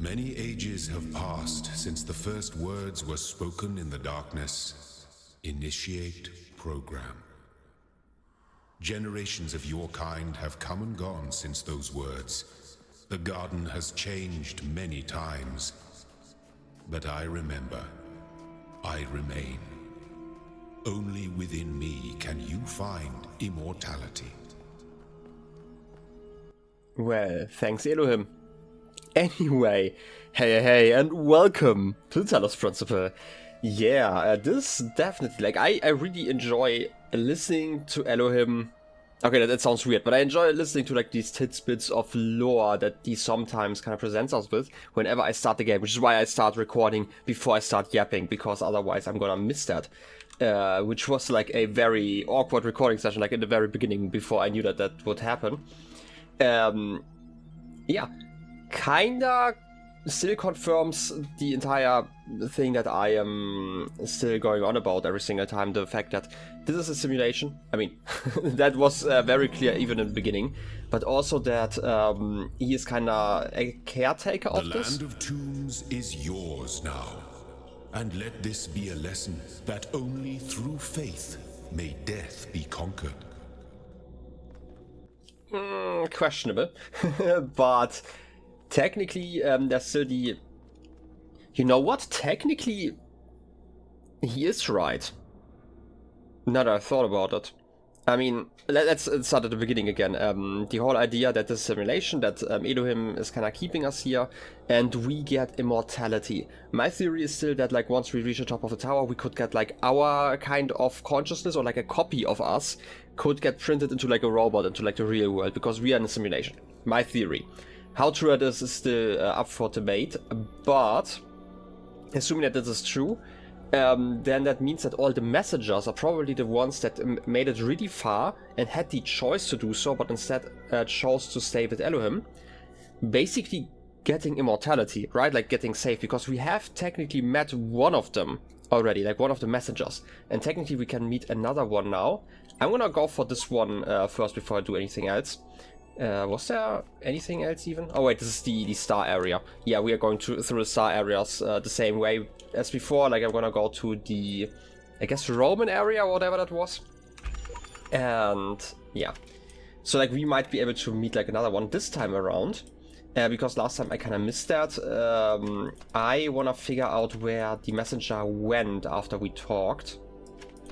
Many ages have passed since the first words were spoken in the darkness. Initiate program. Generations of your kind have come and gone since those words. The garden has changed many times. But I remember. I remain. Only within me can you find immortality. Well, thanks Elohim. Anyway, hey, and welcome to the Talos Principle. Yeah, this definitely, like, I really enjoy listening to Elohim. Okay, that sounds weird, but I enjoy listening to, like, these tidbits of lore that he sometimes kind of presents us with whenever I start the game, which is why I start recording before I start yapping, because otherwise I'm gonna miss that. Which was, like, a very awkward recording session, like, in the very beginning, before I knew that that would happen. Yeah. Kinda still confirms the entire thing that I am still going on about every single time, the fact that this is a simulation. I mean, that was very clear even in the beginning, but also that he is kinda a caretaker of this. The land of tombs is yours now, and let this be a lesson that only through faith may death be conquered. Questionable, but technically, there's still the... You know what? Technically, he is right. Now that I thought about it. I mean, let's start at the beginning again. The whole idea that this simulation, that Elohim is kind of keeping us here, and we get immortality. My theory is still that, like, once we reach the top of the tower, we could get, like, our kind of consciousness, or like a copy of us, could get printed into, like, a robot, into, like, the real world, because we are in a simulation. My theory. How true that is still up for debate, but assuming that this is true, then that means that all the messengers are probably the ones that made it really far and had the choice to do so, but instead chose to stay with Elohim, basically getting immortality, right? Like getting saved, because we have technically met one of them already, like one of the messengers, and technically we can meet another one now. I'm gonna go for this one first before I do anything else. Was there anything else even? Oh wait, this is the star area. Yeah, we are going through the star areas the same way as before. Like, I'm gonna go to the, I guess, Roman area or whatever that was. And yeah, so like we might be able to meet like another one this time around. Because last time I kind of missed that. I wanna figure out where the messenger went after we talked.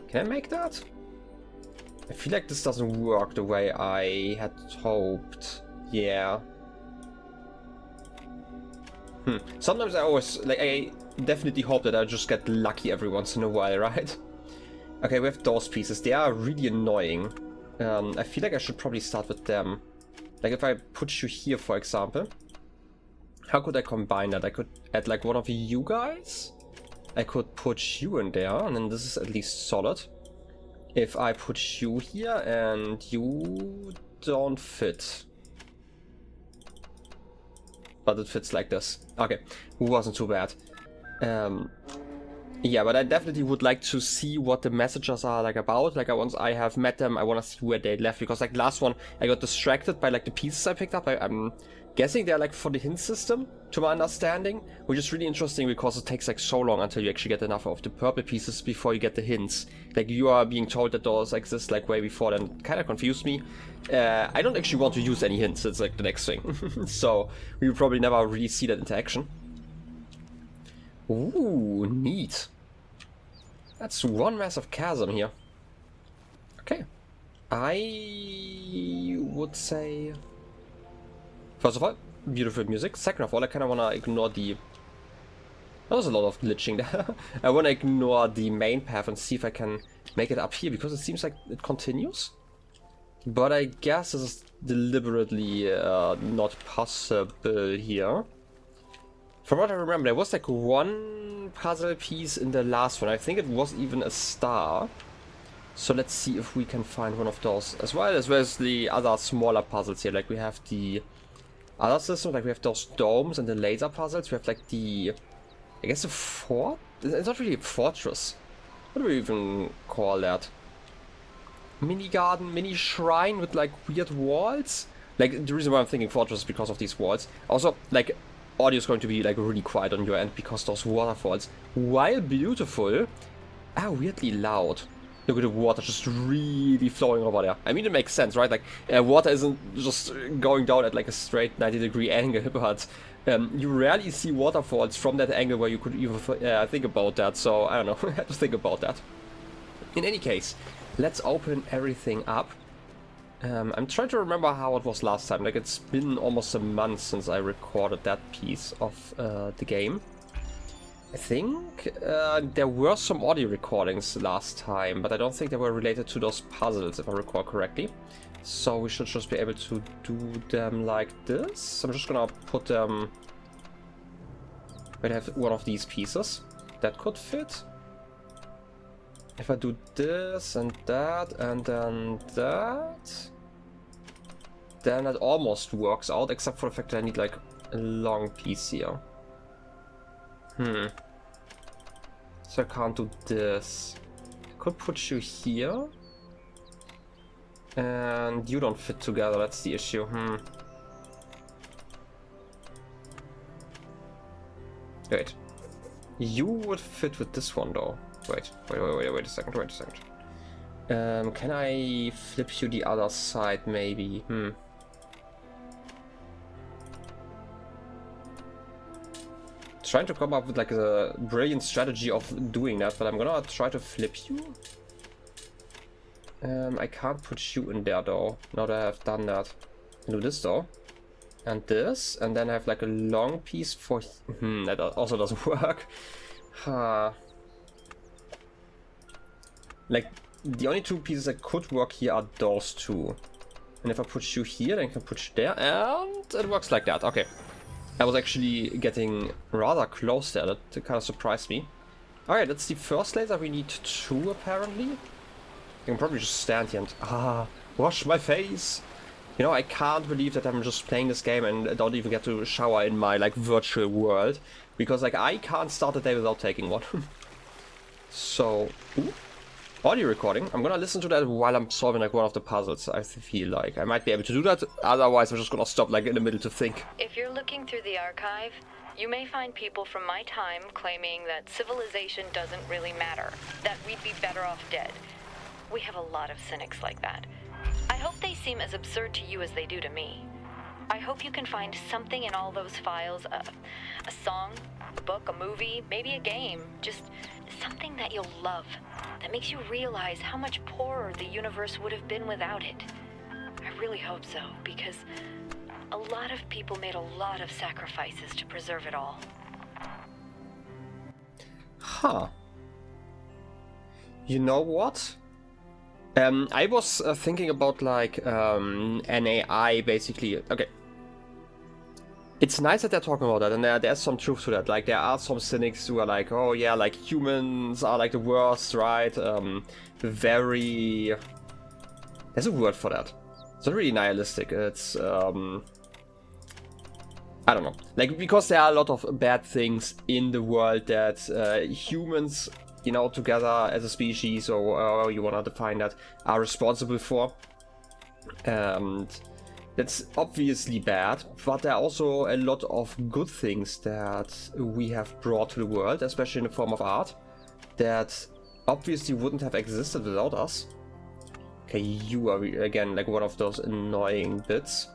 Can I make that? I feel like this doesn't work the way I had hoped. Yeah. Sometimes I always, like, I definitely hope that I just get lucky every once in a while, right? Okay, we have those pieces. They are really annoying. I feel like I should probably start with them. Like, if I put you here, for example. How could I combine that? I could add, like, one of you guys. I could put you in there, and then this is at least solid. If I put you here and you don't fit. But it fits like this. Okay, wasn't too bad. Yeah, but I definitely would like to see what the messages are like about. Like, once I have met them, I want to see where they left. Because like last one, I got distracted by like the pieces I picked up. I'm guessing they're like for the hint system, to my understanding. Which is really interesting because it takes like so long until you actually get enough of the purple pieces before you get the hints. Like, you are being told that those exist like way before, then kind of confused me. I don't actually want to use any hints. It's like the next thing. So we will probably never really see that interaction. Ooh, neat. That's one massive chasm here. Okay. I would say... First of all, beautiful music. Second of all, I kind of want to ignore the... There's a lot of glitching there. I want to ignore the main path and see if I can make it up here, because it seems like it continues. But I guess this is deliberately not possible here. From what I remember, there was like one puzzle piece in the last one. I think it was even a star. So let's see if we can find one of those, as well as the other smaller puzzles here. Like, we have the other systems, like we have those domes and the laser puzzles. We have like the, I guess, a fort? It's not really a fortress. What do we even call that? Mini garden, mini shrine with like weird walls? Like, the reason why I'm thinking fortress is because of these walls. Also, like, audio is going to be like really quiet on your end because those waterfalls, while beautiful, are weirdly loud. Look at the water just really flowing over there. I mean, it makes sense, right? Like, water isn't just going down at like a straight 90-degree angle, but you rarely see waterfalls from that angle where you could even think about that. So, I don't know, I had to think about that. In any case, let's open everything up. I'm trying to remember how it was last time. Like, it's been almost a month since I recorded that piece of the game. I think there were some audio recordings last time, but I don't think they were related to those puzzles, if I recall correctly. So we should just be able to do them like this. I'm just gonna put them... Wait, I have one of these pieces. That could fit. If I do this and then that... Then it almost works out, except for the fact that I need like a long piece here. So I can't do this. I could put you here. And you don't fit together, that's the issue. Wait. You would fit with this one though. Wait a second. Can I flip you the other side maybe? Trying to come up with like a brilliant strategy of doing that, but I'm gonna try to flip you. I can't put you in there though, now that I have done that. I can do this though. And this, and then I have like a long piece for... that also doesn't work. Like, the only two pieces that could work here are those two. And if I put you here, then I can put you there, and it works like that. Okay. I was actually getting rather close there, that kind of surprised me. Alright, that's the first laser, we need 2 apparently. I can probably just stand here and... wash my face! You know, I can't believe that I'm just playing this game and don't even get to shower in my, like, virtual world. Because, like, I can't start the day without taking one. So... Ooh. Audio recording. I'm gonna listen to that while I'm solving like one of the puzzles. I feel like I might be able to do that. Otherwise, I'm just gonna stop like in the middle to think. If you're looking through the archive, you may find people from my time claiming that civilization doesn't really matter, that we'd be better off dead. We have a lot of cynics like that. I hope they seem as absurd to you as they do to me. I hope you can find something in all those files, a song, a book, a movie, maybe a game, just something that you'll love, that makes you realize how much poorer the universe would have been without it. I really hope so, because a lot of people made a lot of sacrifices to preserve it all. Huh. You know what? I was thinking about like an AI basically. Okay. It's nice that they're talking about that, and there's some truth to that. Like, there are some cynics who are like, oh yeah, like, humans are like the worst, right? Very... There's a word for that. It's not really nihilistic. It's, I don't know. Like, because there are a lot of bad things in the world that humans, you know, together as a species, or you want to define that, are responsible for. And... That's obviously bad, but there are also a lot of good things that we have brought to the world, especially in the form of art, that obviously wouldn't have existed without us. Okay, you are again like one of those annoying bits.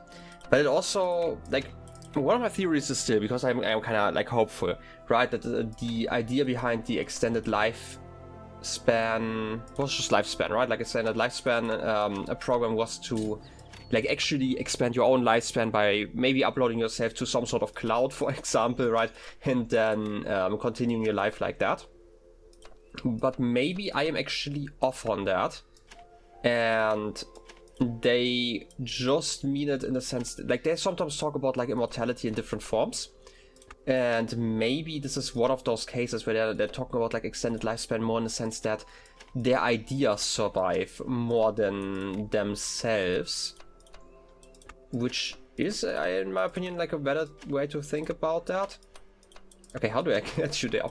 But it also, like, one of my theories is still, because I'm kind of like hopeful, right, that the idea behind the extended lifespan, was just lifespan, right, like extended lifespan, a program was to like actually expand your own lifespan by maybe uploading yourself to some sort of cloud, for example, right? And then continuing your life like that. But maybe I am actually off on that. And they just mean it in the sense that, like, they sometimes talk about like immortality in different forms. And maybe this is one of those cases where they're talking about like extended lifespan more in the sense that their ideas survive more than themselves. Which is, in my opinion, like a better way to think about that. Okay, how do I get you there?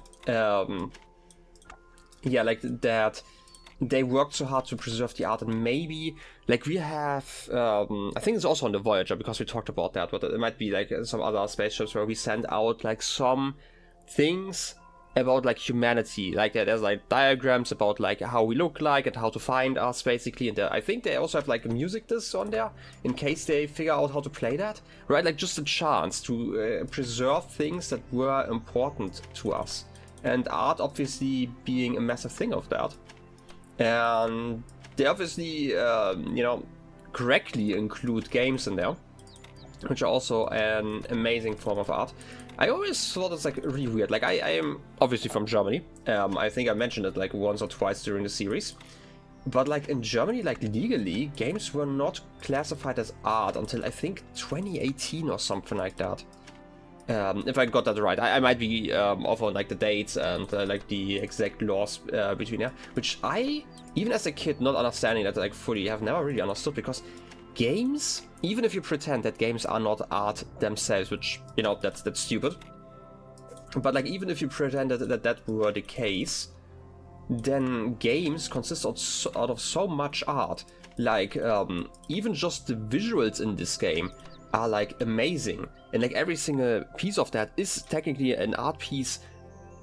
Yeah, like that they worked so hard to preserve the art, and maybe like we have, I think it's also on the Voyager because we talked about that, but it might be like some other spaceships where we send out like some things about like humanity, like there's like diagrams about like how we look like and how to find us basically, and I think they also have like music discs on there in case they figure out how to play that, right? Like just a chance to preserve things that were important to us, and art obviously being a massive thing of that. And they obviously correctly include games in there, which are also an amazing form of art. I always thought it's like really weird. Like I am obviously from Germany. I think I mentioned it like once or twice during the series. But like in Germany, like legally, games were not classified as art until I think 2018 or something like that. If I got that right, I might be off on like the dates and like the exact laws between there, which I, even as a kid, not understanding that like fully, have never really understood, because games, even if you pretend that games are not art themselves, which, you know, that's stupid, but like even if you pretended that were the case, then games consist out of so much art. Like even just the visuals in this game are like amazing, and like every single piece of that is technically an art piece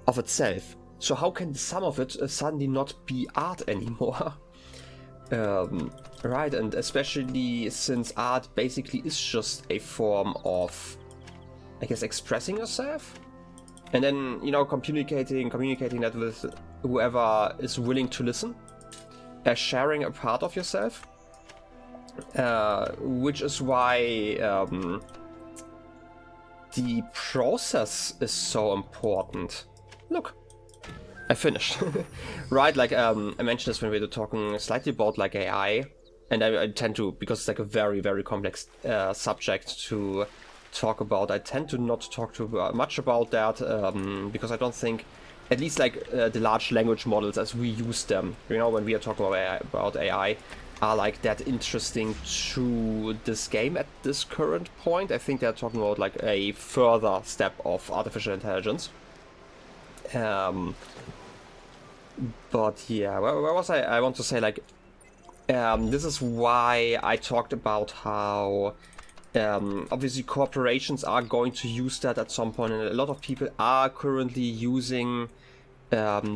of itself. So how can some of it suddenly not be art anymore? Right, and especially since art basically is just a form of, I guess, expressing yourself, and then, you know, communicating that with whoever is willing to listen, sharing a part of yourself, which is why the process is so important. Look, I finished. Right, like I mentioned this when we were talking slightly about like AI, and I tend to, because it's like a very, very complex subject to talk about, I tend to not talk too much about that, because I don't think, at least like the large language models as we use them, you know, when we are talking about AI, are like that interesting to this game at this current point. I think they're talking about like a further step of artificial intelligence. But yeah, where was I? I want to say like, this is why I talked about how obviously corporations are going to use that at some point, and a lot of people are currently using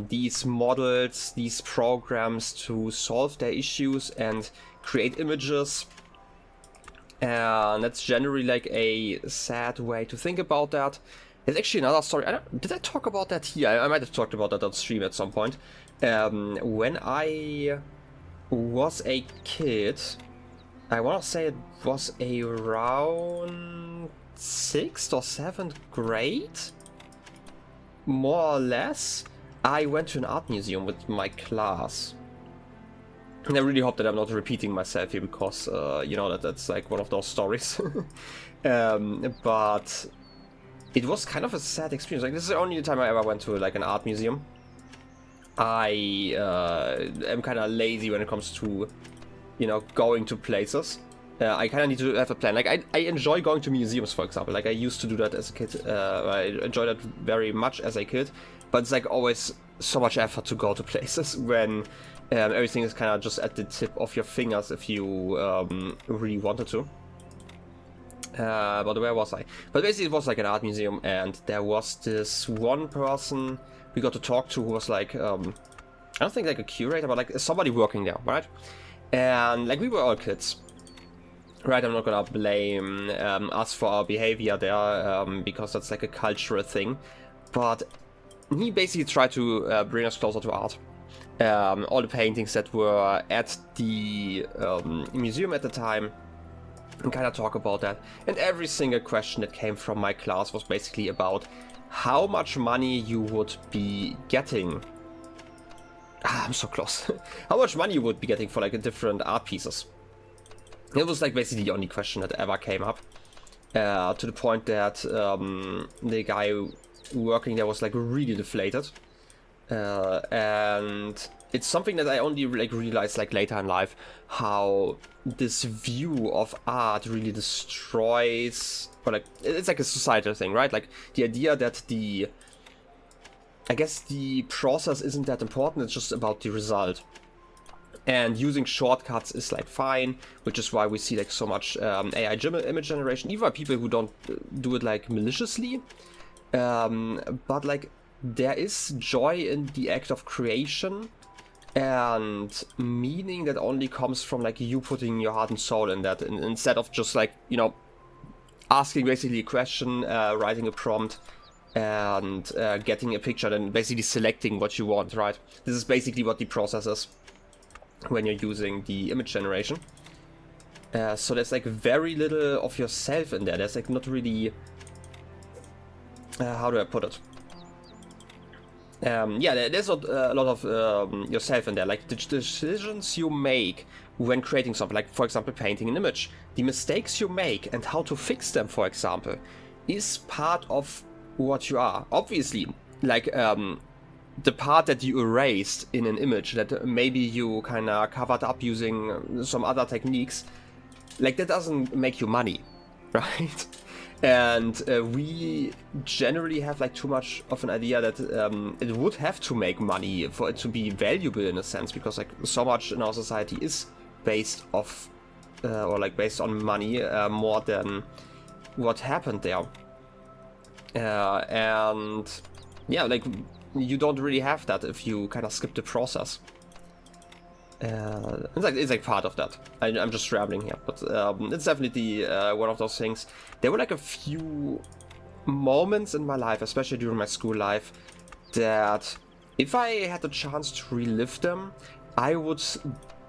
these models, these programs to solve their issues and create images. And that's generally like a sad way to think about that. There's actually another story. Did I talk about that here? I might have talked about that on stream at some point. When I was a kid, I want to say it was around 6th or 7th grade, more or less. I went to an art museum with my class. And I really hope that I'm not repeating myself here, because, you know, that's like one of those stories. But it was kind of a sad experience. Like, this is the only time I ever went to like an art museum. I am kind of lazy when it comes to, you know, going to places. I kind of need to have a plan. Like, I enjoy going to museums, for example. Like, I used to do that as a kid. I enjoyed that very much as a kid. But it's like always so much effort to go to places when everything is kind of just at the tip of your fingers if you really wanted to. But where was I? But basically it was like an art museum, and there was this one person we got to talk to who was like, I don't think like a curator, but like somebody working there, right? And like we were all kids, right? I'm not gonna blame us for our behavior there, because that's like a cultural thing. But he basically tried to bring us closer to art. All the paintings that were at the museum at the time, and kind of talk about that. And every single question that came from my class was basically about how much money you would be getting. I'm so close. How much money you would be getting for like different art pieces. It was like basically the only question that ever came up. To the point that the guy working there was like really deflated. And it's something that I only like realized like later in life, how this view of art really destroys, or like it's like a societal thing, right? Like the idea that I guess the process isn't that important, it's just about the result. And using shortcuts is like fine, which is why we see like so much AI image generation, even by people who don't do it like maliciously. But like there is joy in the act of creation and meaning that only comes from like you putting your heart and soul in that, and instead of just like, you know, asking basically a question, writing a prompt, and getting a picture, then basically selecting what you want, right? This is basically what the process is when you're using the image generation. So there's like very little of yourself in there. There's like not really, how do I put it? Yeah, there's not a lot of yourself in there. Like the decisions you make when creating something, like for example painting an image, the mistakes you make and how to fix them, for example, is part of what you are. Obviously, like the part that you erased in an image that maybe you kind of covered up using some other techniques, like that doesn't make you money, right? And we generally have like too much of an idea that it would have to make money for it to be valuable in a sense, because like so much in our society is based off or like based on money more than what happened there. And yeah, like you don't really have that if you kind of skip the process. It's like part of that. I'm just rambling here, but it's definitely one of those things. There were like a few moments in my life, especially during my school life, that if I had the chance to relive them, I would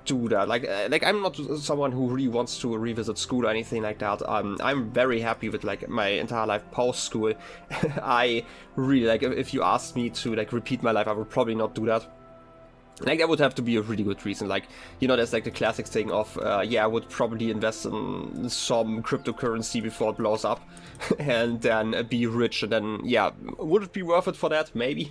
do that. Like I'm not someone who really wants to revisit school or anything like that. I'm very happy with like my entire life post school. I really like, if you asked me to like repeat my life, I would probably not do that. Like that would have to be a really good reason. Like, you know, there's like the classic thing of yeah, I would probably invest in some cryptocurrency before it blows up and then be rich, and then yeah, would it be worth it for that? Maybe.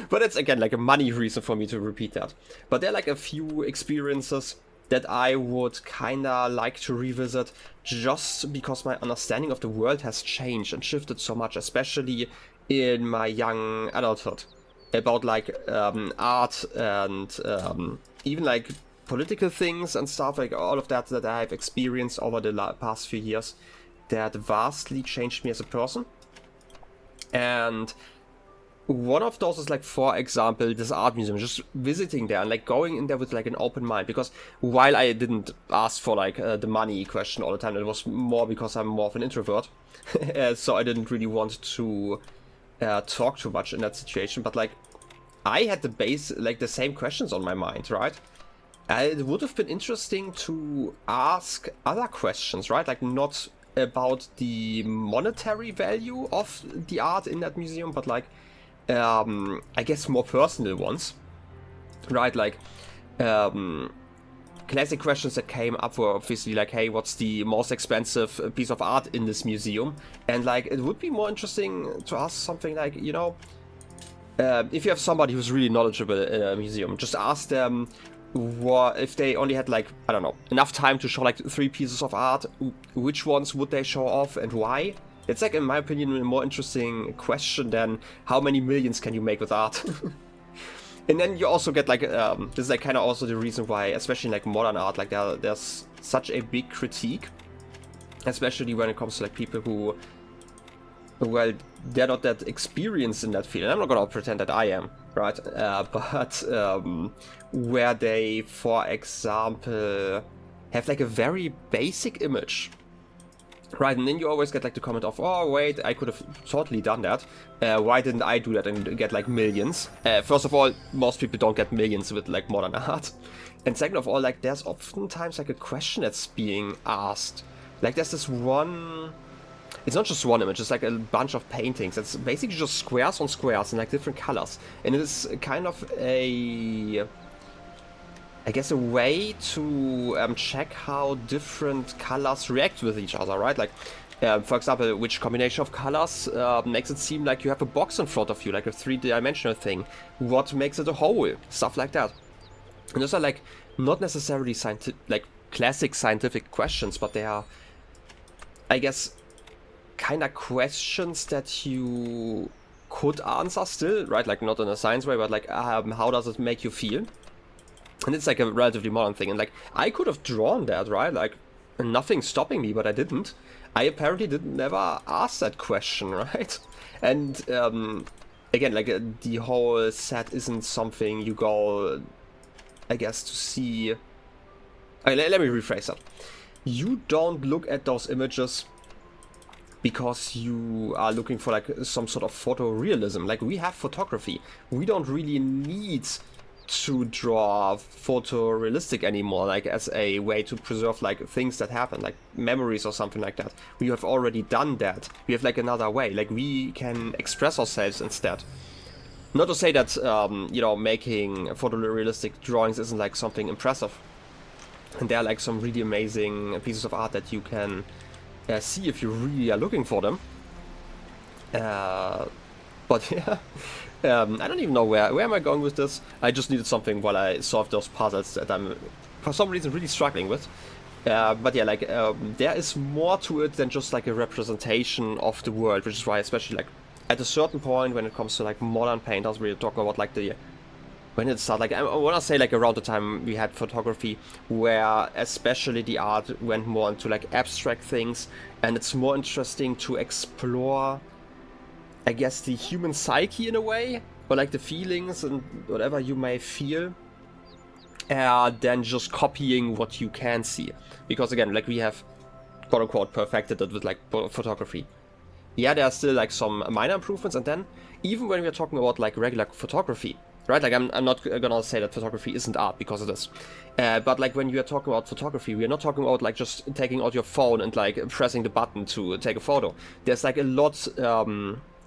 But it's again like a money reason for me to repeat that. But there are like a few experiences that I would kinda like to revisit, just because my understanding of the world has changed and shifted so much, especially in my young adulthood, about like art and even like political things and stuff, like all of that that I've experienced over the past few years, that vastly changed me as a person. And one of those is like, for example, this art museum, just visiting there and like going in there with like an open mind, because while I didn't ask for like the money question all the time, it was more because I'm more of an introvert. So I didn't really want to talk too much in that situation, but like I had the same questions on my mind, right? It would have been interesting to ask other questions, right? Like not about the monetary value of the art in that museum, but like I guess more personal ones, right? Like classic questions that came up were obviously like, hey, what's the most expensive piece of art in this museum? And like it would be more interesting to ask something like, you know, if you have somebody who's really knowledgeable in a museum, just ask them what if they only had like, I don't know, enough time to show like 3 pieces of art, which ones would they show off and why? It's like, in my opinion, a more interesting question than how many millions can you make with art. And then you also get like, this is like kind of also the reason why, especially in like modern art, like there's such a big critique, especially when it comes to like people who, well, they're not that experienced in that field. And I'm not gonna pretend that I am, right? But where they, for example, have like a very basic image, right? And then you always get like the comment of, oh wait, I could have totally done that. Why didn't I do that and get like millions? First of all, most people don't get millions with like modern art. And second of all, like there's oftentimes like a question that's being asked. Like there's this one, it's not just one image, it's like a bunch of paintings. It's basically just squares on squares in like different colors. And it is kind of a, I guess, a way to check how different colors react with each other, right? Like, for example, which combination of colors makes it seem like you have a box in front of you, like a 3-dimensional thing? What makes it a whole? Stuff like that. And those are like not necessarily scientific, like classic scientific questions, but they are, I guess, kind of questions that you could answer still, right? Like not in a science way, but like how does it make you feel? And it's like a relatively modern thing. And like, I could have drawn that, right? Like, nothing stopping me, but I didn't. I apparently never ask that question, right? And again, like the whole set isn't something you go, I guess, to see. Okay, let me rephrase that. You don't look at those images because you are looking for like some sort of photorealism. Like, we have photography. We don't really need to draw photorealistic anymore, like as a way to preserve like things that happen, like memories or something like that. We have already done that. We have like another way, like we can express ourselves instead. Not to say that you know, making photorealistic drawings isn't like something impressive, and there are like some really amazing pieces of art that you can see if you really are looking for them. But yeah, I don't even know where am I going with this. I just needed something while I solve those puzzles that I'm for some reason really struggling with. But yeah, like there is more to it than just like a representation of the world, which is why, especially like at a certain point when it comes to like modern painters, we're talking about like the when it started, like I want to say like around the time we had photography, where especially the art went more into like abstract things, and it's more interesting to explore, I guess, the human psyche in a way, or like the feelings and whatever you may feel, than just copying what you can see. Because again, like we have quote unquote perfected it with like photography. Yeah, there are still like some minor improvements, and then even when we're talking about like regular photography, right? Like I'm not gonna say that photography isn't art, because it is. But like when you are talking about photography, we are not talking about like just taking out your phone and like pressing the button to take a photo. There's like a lot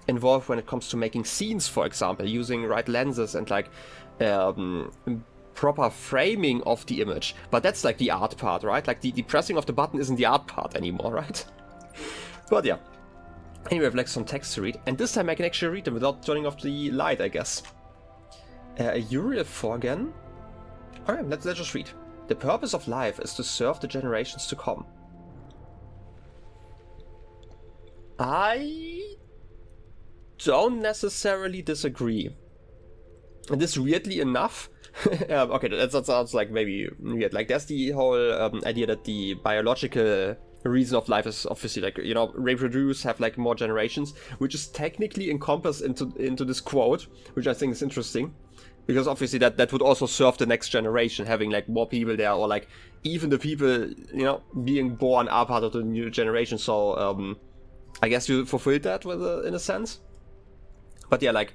involved when it comes to making scenes, for example, using right lenses and like proper framing of the image. But that's like the art part, right? Like the pressing of the button isn't the art part anymore, right? But yeah. Anyway, we have like some text to read, and this time I can actually read them without turning off the light, I guess. Uriel Forgan. Alright, let's just read. The purpose of life is to serve the generations to come. I don't necessarily disagree. And this, weirdly enough, okay, that sounds like maybe weird. Like, there's the whole idea that the biological reason of life is obviously like, you know, reproduce, have like more generations, which is technically encompassed into this quote, which I think is interesting. Because obviously that would also serve the next generation, having like more people there, or like even the people, you know, being born are part of the new generation. So I guess you fulfilled that with in a sense. But yeah, like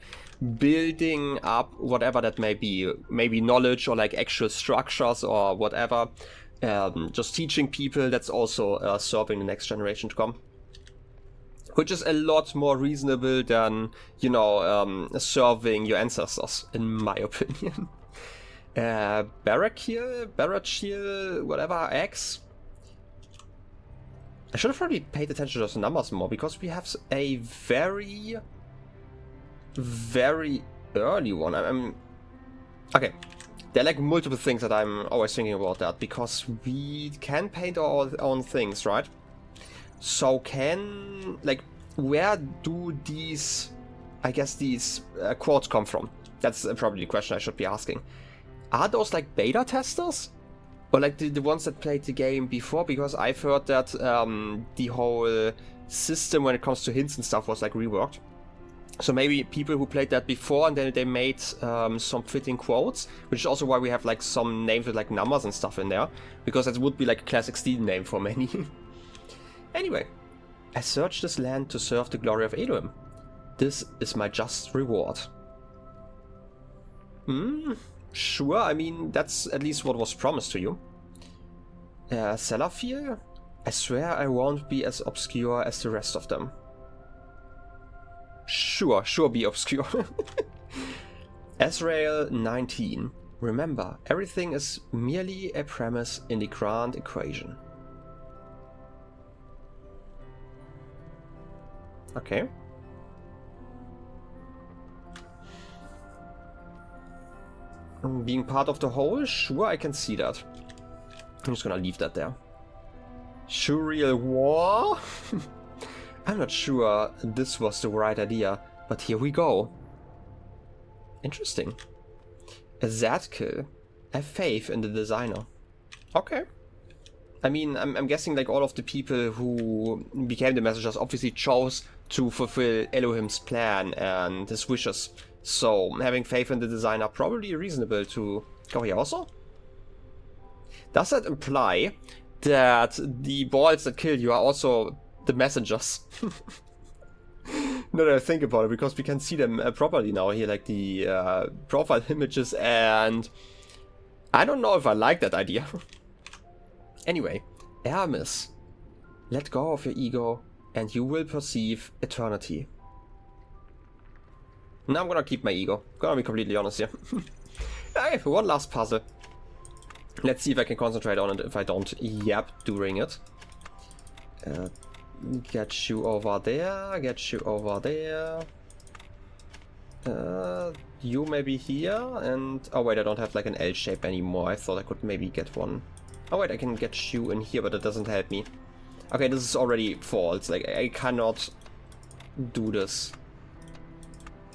building up whatever that may be, maybe knowledge or like actual structures or whatever, just teaching people, that's also serving the next generation to come. Which is a lot more reasonable than, you know, serving your ancestors, in my opinion. Barrakiel, whatever, X. I should have probably paid attention to those numbers more, because we have a very, very early one. Okay, there are like multiple things that I'm always thinking about that, because we can paint our own things, right? So can, like, where do these, I guess, these quotes come from? That's probably the question I should be asking. Are those like beta testers? Or like the ones that played the game before? Because I've heard that the whole system when it comes to hints and stuff was like reworked. So maybe people who played that before and then they made some fitting quotes, which is also why we have like some names with like numbers and stuff in there. Because that would be like a classic Steam name for many. Anyway, I searched this land to serve the glory of Elohim. This is my just reward. Sure, I mean, that's at least what was promised to you. Sellafiel? I swear I won't be as obscure as the rest of them. Sure be obscure. Azrael 19. Remember, everything is merely a premise in the grand equation. Okay. Being part of the whole? Sure, I can see that. I'm just gonna leave that there. Shuriel War? I'm not sure this was the right idea, but here we go. Interesting. A Zadkill. Have faith in the designer. Okay. I mean, I'm guessing like all of the people who became the messengers obviously chose to fulfill Elohim's plan and his wishes. So having faith in the designer probably reasonable to go here also. Does that imply that the balls that kill you are also the messengers? Now that I think about it, because we can see them properly now here, like the profile images, and I don't know if I like that idea. Anyway, Hermes, let go of your ego and you will perceive eternity. Now I'm gonna keep my ego, gonna be completely honest here. Okay, one last puzzle. Let's see if I can concentrate on it. If I don't yap during it. Get you over there, get you over there. You maybe here, and... oh wait, I don't have like an L shape anymore. I thought I could maybe get one. Oh wait, I can get you in here, but it doesn't help me. Okay, this is already false. Like, I cannot do this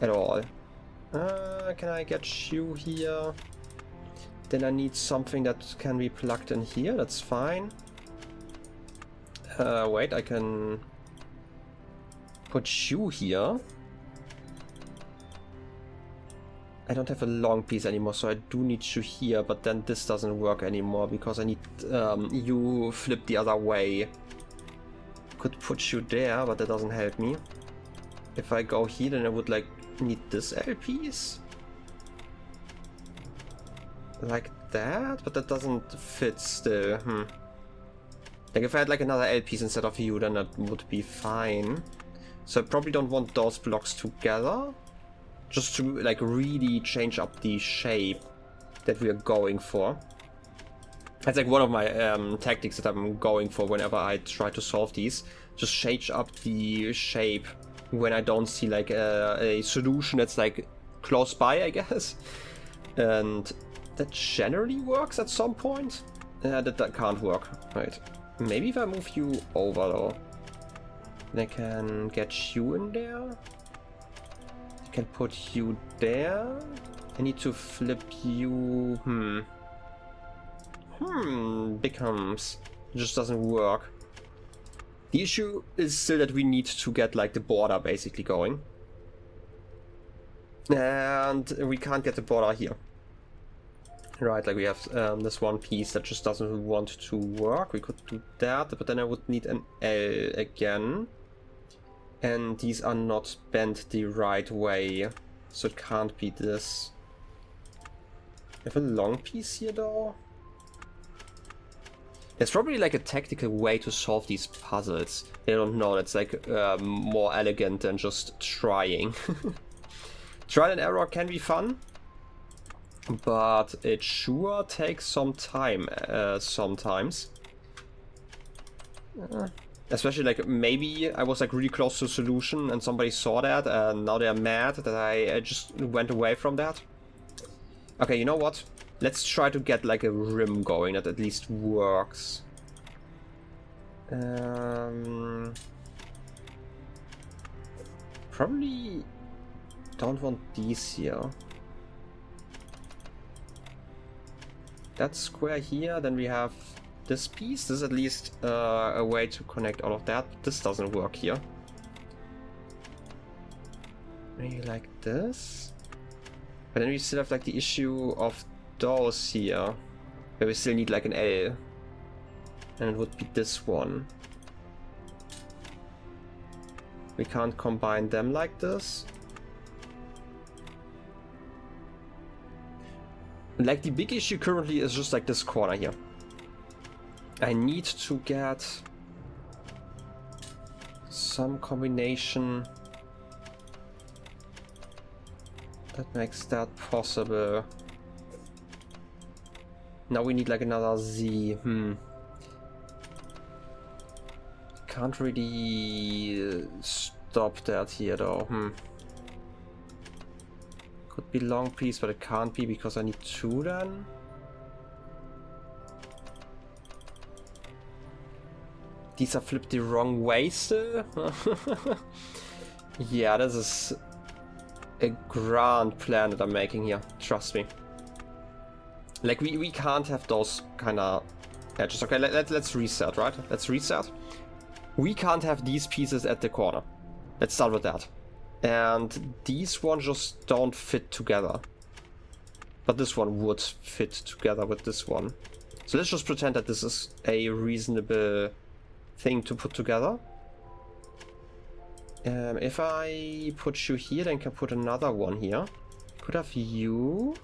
at all. Can I get you here? Then I need something that can be plugged in here. That's fine. Wait, I can put you here. I don't have a long piece anymore, so I do need you here, but then this doesn't work anymore because I need you flip the other way. Could put you there, but that doesn't help me. If I go here, then I would like need this L piece. Like that, but that doesn't fit still. Like if I had like another L piece instead of you, then that would be fine. So I probably don't want those blocks together. Just to like really change up the shape that we are going for. That's like one of my tactics that I'm going for whenever I try to solve these. Just change up the shape when I don't see like a solution that's like close by, I guess. And that generally works at some point. That can't work. Right. Maybe if I move you over though. Then I can get you in there. I can put you there. I need to flip you. Becomes. It just doesn't work. The issue is still that we need to get like the border basically going. And we can't get the border here. Right, like we have this one piece that just doesn't want to work. We could do that, but then I would need an L again. And these are not bent the right way, so it can't be this. I have a long piece here though. There's probably like a tactical way to solve these puzzles. I don't know, that's like more elegant than just trying. Trial and error can be fun, but it sure takes some time sometimes. Especially like maybe I was like really close to a solution and somebody saw that and now they're mad that I just went away from that. Okay, you know what? Let's try to get like a rim going that at least works. Probably don't want these here. That square here, then we have this piece. This is at least a way to connect all of that. This doesn't work here. Maybe like this. But then we still have like the issue of those here, where we still need like an L. And it would be this one. We can't combine them like this. Like the big issue currently is just like this corner here. I need to get some combination that makes that possible. Now we need like another Z. Can't really stop that here though. Could be long piece, but it can't be because I need two then. These are flipped the wrong way still. Yeah, this is a grand plan that I'm making here. Trust me. Like, we can't have those kind of edges. Okay, let's reset, right? Let's reset. We can't have these pieces at the corner. Let's start with that. And these ones just don't fit together. But this one would fit together with this one. So let's just pretend that this is a reasonable thing to put together. If I put you here, then I can put another one here. Could have you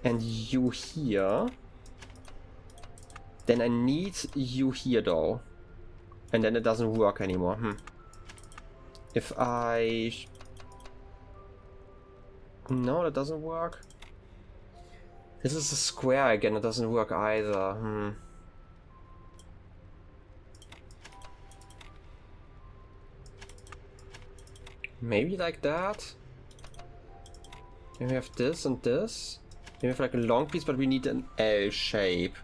and you here. Then I need you here though. And then it doesn't work anymore. If I... No, that doesn't work. This is a square again, it doesn't work either. Maybe like that? Then we have this and this. Then we have like a long piece, but we need an L shape.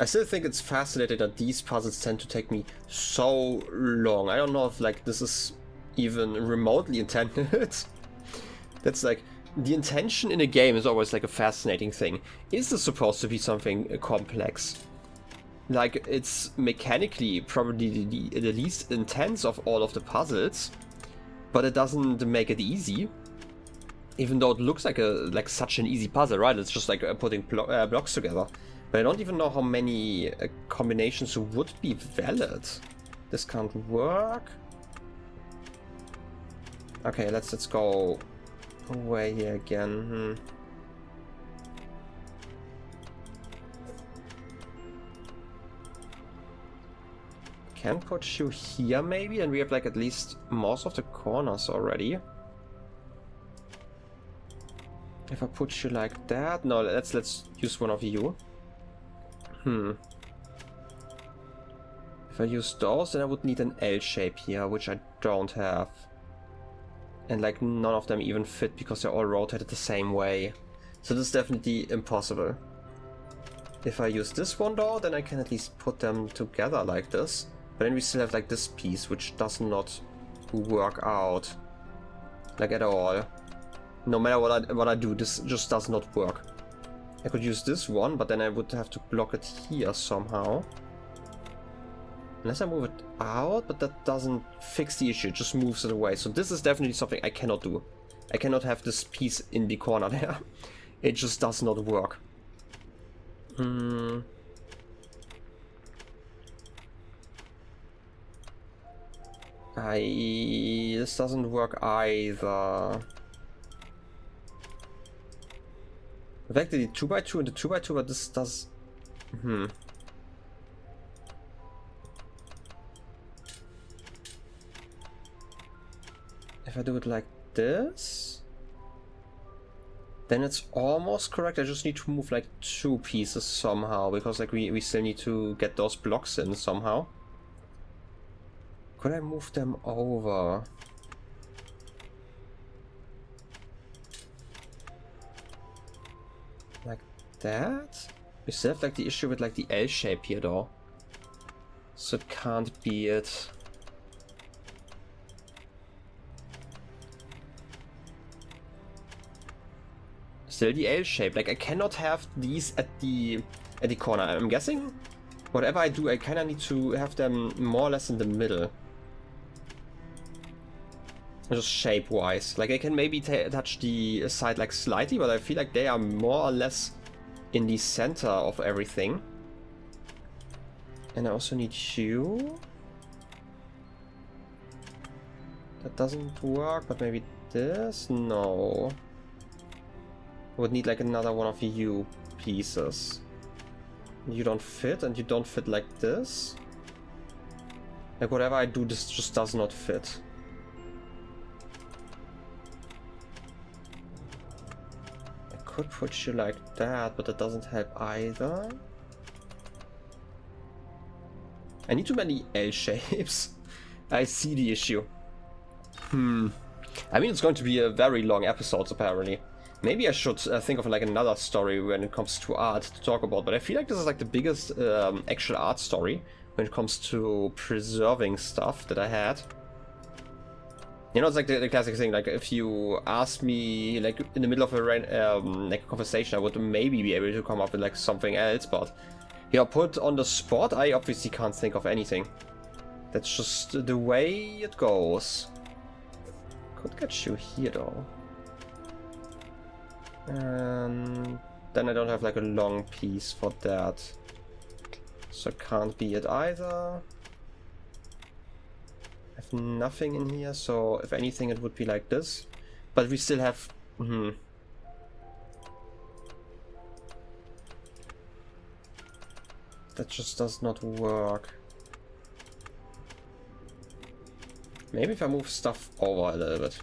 I still think it's fascinating that these puzzles tend to take me so long. I don't know if like this is even remotely intended. That's like, the intention in a game is always like a fascinating thing. Is this supposed to be something complex? Like, it's mechanically probably the least intense of all of the puzzles, but it doesn't make it easy. Even though it looks like such an easy puzzle, right? It's just like putting blocks together. But I don't even know how many combinations would be valid. This can't work. Okay, let's go away here again. Can put you here maybe, and we have like at least most of the corners already. If I put you like that, no, let's use one of you. If I use those, then I would need an L shape here, which I don't have. And like none of them even fit because they're all rotated the same way. So this is definitely impossible. If I use this one though, then I can at least put them together like this. But then we still have like this piece, which does not work out. Like at all. No matter what I do, this just does not work. I could use this one, but then I would have to block it here somehow. Unless I move it out, but that doesn't fix the issue, it just moves it away. So this is definitely something I cannot do. I cannot have this piece in the corner there. It just does not work. This doesn't work either. In fact, the 2x2 and the 2x2, but this does... If I do it like this, then it's almost correct. I just need to move like 2 pieces somehow, because like we still need to get those blocks in somehow. Could I move them over? Like that? We still have like the issue with like the L shape here though. So it can't be it. Still the L shape. Like I cannot have these at the corner. I'm guessing whatever I do, I kind of need to have them more or less in the middle. Just shape-wise. Like I can maybe touch the side like slightly, but I feel like they are more or less in the center of everything. And I also need you. That doesn't work, but maybe this? No. I would need like another one of you pieces. You don't fit, and you don't fit like this. Like whatever I do, this just does not fit. I could put you like that, but that doesn't help either. I need too many L shapes. I see the issue. I mean, it's going to be a very long episode, apparently. Maybe I should think of like another story when it comes to art to talk about, but I feel like this is like the biggest actual art story when it comes to preserving stuff that I had. You know, it's like the classic thing, like if you ask me, like in the middle of a like a conversation, I would maybe be able to come up with like something else, but you're put on the spot, I obviously can't think of anything. That's just the way it goes. Could get you here though. And then I don't have like a long piece for that. So it can't be it either. I have nothing in here, so if anything it would be like this. But we still have... That just does not work. Maybe if I move stuff over a little bit.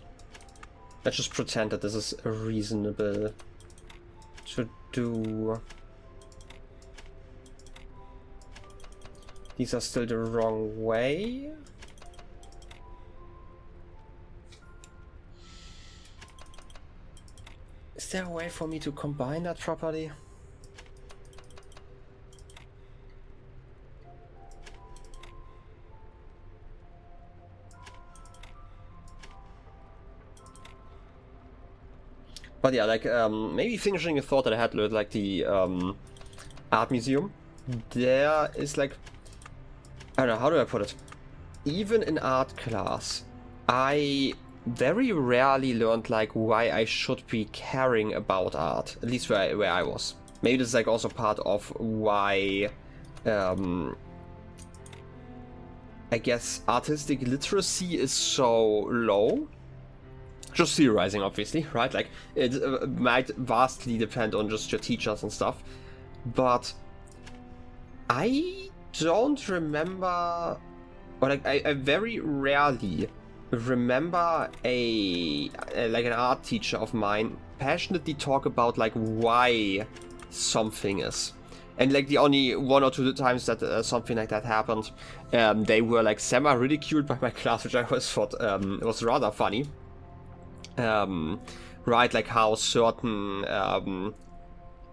Let's just pretend that this is reasonable to do. These are still the wrong way. Is there a way for me to combine that properly? But yeah, like, maybe finishing a thought that I had with, like, the, art museum. There is, like, I don't know, how do I put it? Even in art class, I very rarely learned, like, why I should be caring about art. At least where I was. Maybe this is, like, also part of why, I guess artistic literacy is so low. Just theorizing, obviously, right? Like, it might vastly depend on just your teachers and stuff. But I don't remember, or like, I very rarely remember like an art teacher of mine passionately talk about like why something is. And like the only 1 or 2 times that something like that happened, they were like semi-ridiculed by my class, which I always thought was rather funny. Right, like how certain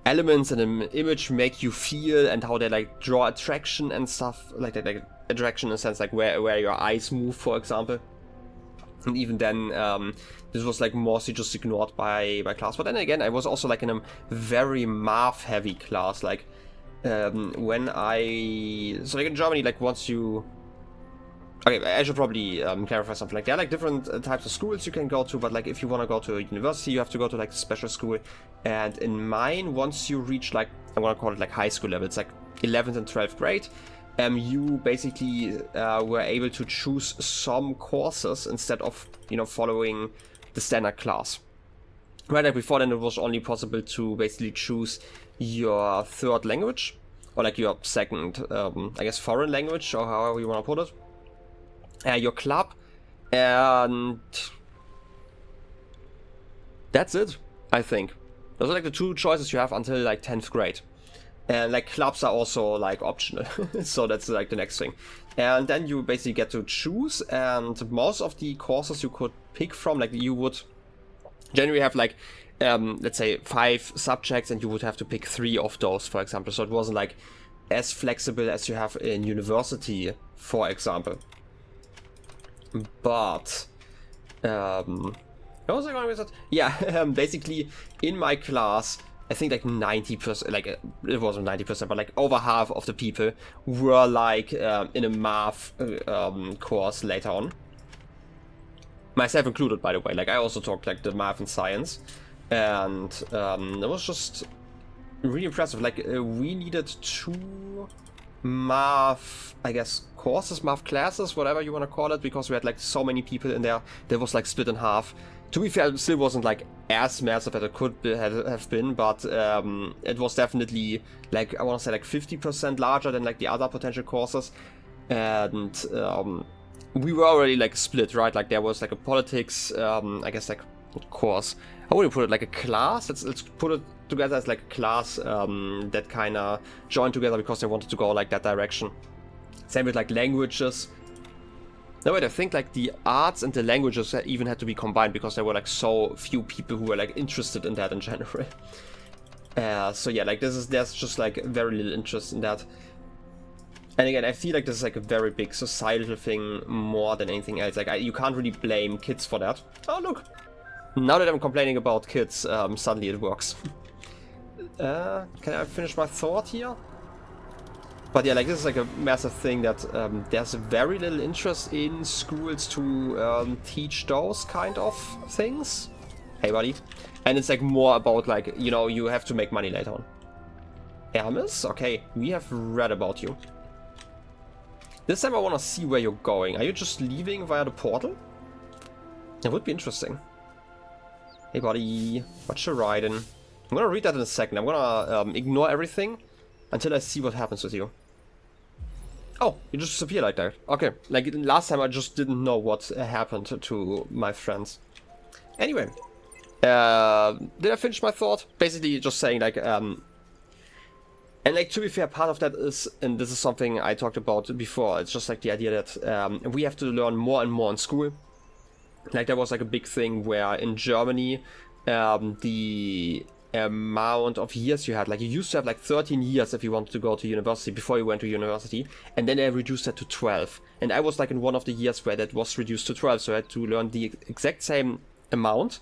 elements in an image make you feel and how they like draw attraction and stuff, like attraction in a sense like where your eyes move, for example. And even then, this was like mostly just ignored by my class. But then again, I was also like in a very math heavy class, like when so like in Germany, like once you... Okay, I should probably clarify something. Like, there are like different types of schools you can go to, but like if you want to go to a university, you have to go to like special school. And in mine, once you reach like, I'm gonna call it like high school level, it's like 11th and 12th grade, you basically were able to choose some courses instead of, you know, following the standard class. Right, like before then it was only possible to basically choose your third language, or like your second, I guess, foreign language, or however you want to put it. Your club, and that's it, I think. Those are like the 2 choices you have until like 10th grade. And like clubs are also like optional, so that's like the next thing. And then you basically get to choose, and most of the courses you could pick from, like you would generally have like, let's say 5 subjects, and you would have to pick 3 of those, for example. So it wasn't like as flexible as you have in university, for example. But what was I going with that? Yeah, basically in my class, I think like 90%, like it wasn't 90%, but like over half of the people were like in a math course later on. Myself included, by the way. Like I also took like the math and science, and it was just really impressive. Like we needed 2 math, I guess, courses, math classes, whatever you want to call it, because we had like so many people in there. That was like split in half. To be fair, it still wasn't like as massive as it could have been, but it was definitely like, I want to say like 50% larger than like the other potential courses. And we were already like split, right? Like there was like a politics, I guess like course. How would you put it? Like a class? Let's put it together as like a class that kind of joined together because they wanted to go like that direction. Same with like languages. No, wait, I think like the arts and the languages even had to be combined because there were like so few people who were like interested in that in general. So yeah, like there's just like very little interest in that. And again, I feel like this is like a very big societal thing more than anything else. Like, you can't really blame kids for that. Oh, look! Now that I'm complaining about kids, suddenly it works. Can I finish my thought here? But yeah, like, this is like a massive thing that there's very little interest in schools to teach those kind of things. Hey, buddy. And it's like more about like, you know, you have to make money later on. Hermes? Okay, we have read about you. This time I want to see where you're going. Are you just leaving via the portal? That would be interesting. Hey, buddy. What you riding? I'm gonna read that in a second. I'm gonna ignore everything until I see what happens with you. Oh, you just disappear like that. Okay, like last time I just didn't know what happened to my friends. Anyway, did I finish my thought? Basically just saying like, and like to be fair, part of that is, and this is something I talked about before, it's just like the idea that we have to learn more and more in school. Like there was like a big thing where in Germany, the amount of years you had, like you used to have like 13 years if you wanted to go to university before you went to university, and then they reduced that to 12. And I was like in one of the years where that was reduced to 12, so I had to learn the exact same amount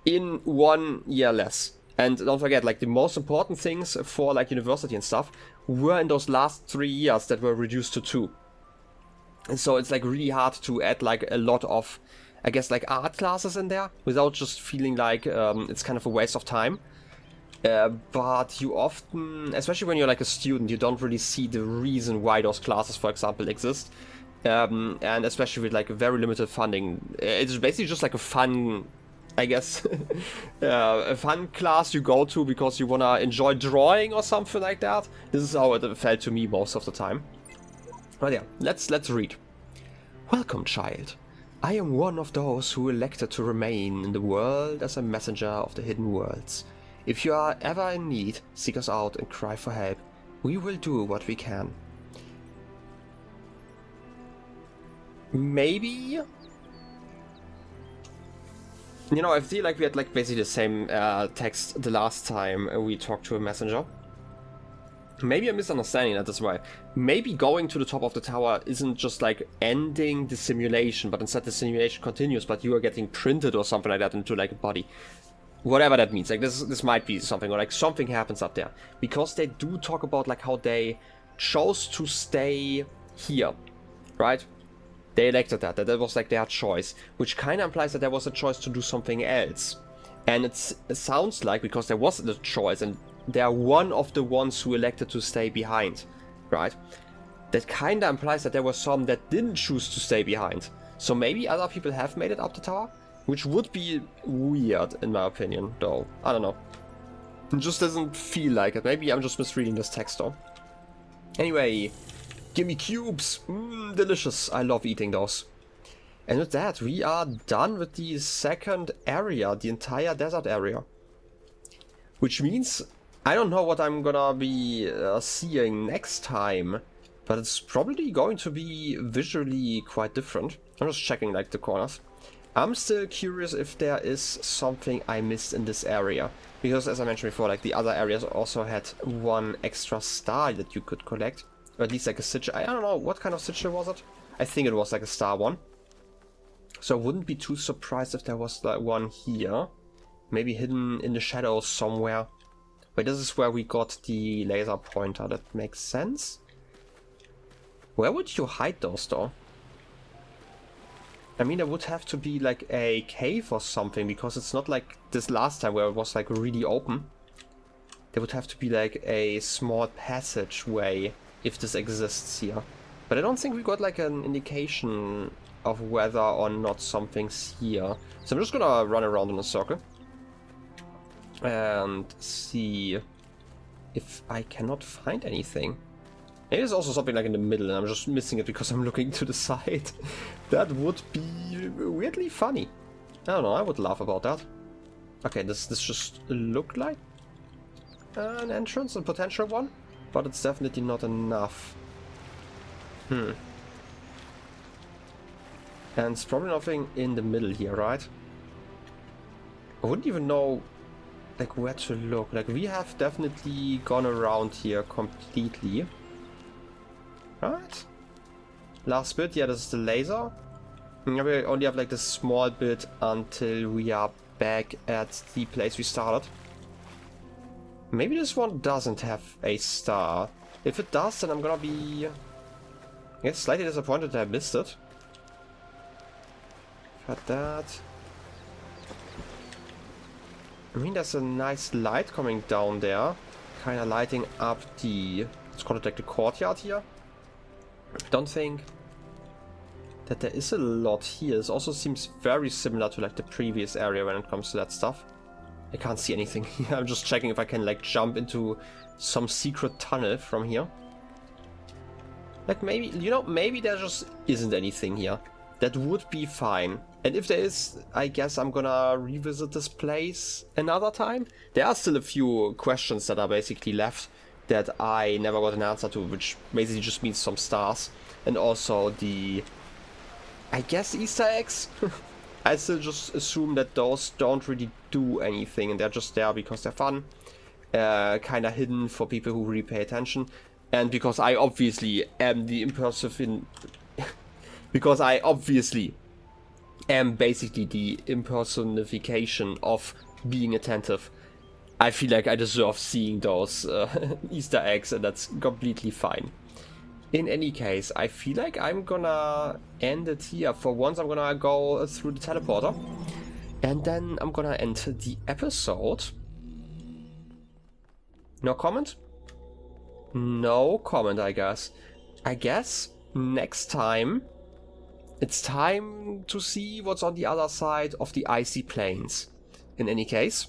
in 1 year less. And don't forget, like the most important things for like university and stuff were in those last 3 years that were reduced to 2. And so it's like really hard to add like a lot of, I guess, like art classes in there without just feeling like it's kind of a waste of time. But you often, especially when you're like a student, you don't really see the reason why those classes, for example, exist. And especially with like very limited funding. It's basically just like a fun, I guess, a fun class you go to because you want to enjoy drawing or something like that. This is how it felt to me most of the time. But yeah, let's read. Welcome, child. I am one of those who elected to remain in the world as a messenger of the hidden worlds. If you are ever in need, seek us out and cry for help. We will do what we can. Maybe? You know, I feel like we had like basically the same text the last time we talked to a messenger. Maybe I'm misunderstanding that as well. Maybe going to the top of the tower isn't just like ending the simulation, but instead the simulation continues, but you are getting printed or something like that into like a body. Whatever that means. Like this might be something, or like something happens up there. Because they do talk about like how they chose to stay here, right? They elected that was like their choice, which kind of implies that there was a choice to do something else. And it sounds like, because there was the choice and they are one of the ones who elected to stay behind, right? That kind of implies that there were some that didn't choose to stay behind. So maybe other people have made it up the tower, which would be weird in my opinion, though. I don't know. It just doesn't feel like it. Maybe I'm just misreading this text though. Anyway, gimme cubes. Delicious. I love eating those. And with that, we are done with the second area, the entire desert area. Which means I don't know what I'm gonna be seeing next time, but it's probably going to be visually quite different. I'm just checking like the corners. I'm still curious if there is something I missed in this area, because as I mentioned before, like the other areas also had one extra star that you could collect, or at least like a sigil. I don't know what kind of sigil was it. I think it was like a star one. So I wouldn't be too surprised if there was like one here. Maybe hidden in the shadows somewhere. Wait, this is where we got the laser pointer. That makes sense. Where would you hide those though? I mean, there would have to be like a cave or something, because it's not like this last time where it was like really open. There would have to be like a small passageway if this exists here. But I don't think we got like an indication of whether or not something's here. So I'm just gonna run around in a circle and see if I cannot find anything. Maybe there's also something like in the middle and I'm just missing it because I'm looking to the side. That would be weirdly funny. I don't know, I would laugh about that. Okay, this just looked like an entrance, a potential one, but it's definitely not enough. And it's probably nothing in the middle here, right? I wouldn't even know like where to look. Like we have definitely gone around here completely. Right? Last bit, yeah, this is the laser. And we only have like this small bit until we are back at the place we started. Maybe this one doesn't have a star. If it does, then I'm gonna be, I guess, slightly disappointed that I missed it. Got that. I mean, there's a nice light coming down there. Kind of lighting up the, let's call it like the courtyard here. Don't think that there is a lot here. This also seems very similar to like the previous area when it comes to that stuff. I can't see anything here. I'm just checking if I can like jump into some secret tunnel from here. Like maybe, you know, maybe there just isn't anything here. That would be fine. And if there is, I guess I'm gonna revisit this place another time. There are still a few questions that are basically left that I never got an answer to, which basically just means some stars. And also the, I guess, Easter eggs. I still just assume that those don't really do anything and they're just there because they're fun. Kind of hidden for people who really pay attention. And because I obviously am the impulsive in... because I obviously am basically the impersonification of being attentive. I feel like I deserve seeing those Easter eggs, and that's completely fine. In any case, I feel like I'm gonna end it here. For once, I'm gonna go through the teleporter. And then I'm gonna end the episode. No comment? No comment, I guess. I guess next time it's time to see what's on the other side of the icy plains. In any case,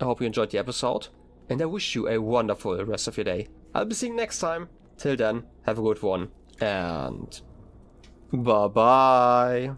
I hope you enjoyed the episode, and I wish you a wonderful rest of your day. I'll be seeing you next time. Till then, have a good one, and bye-bye.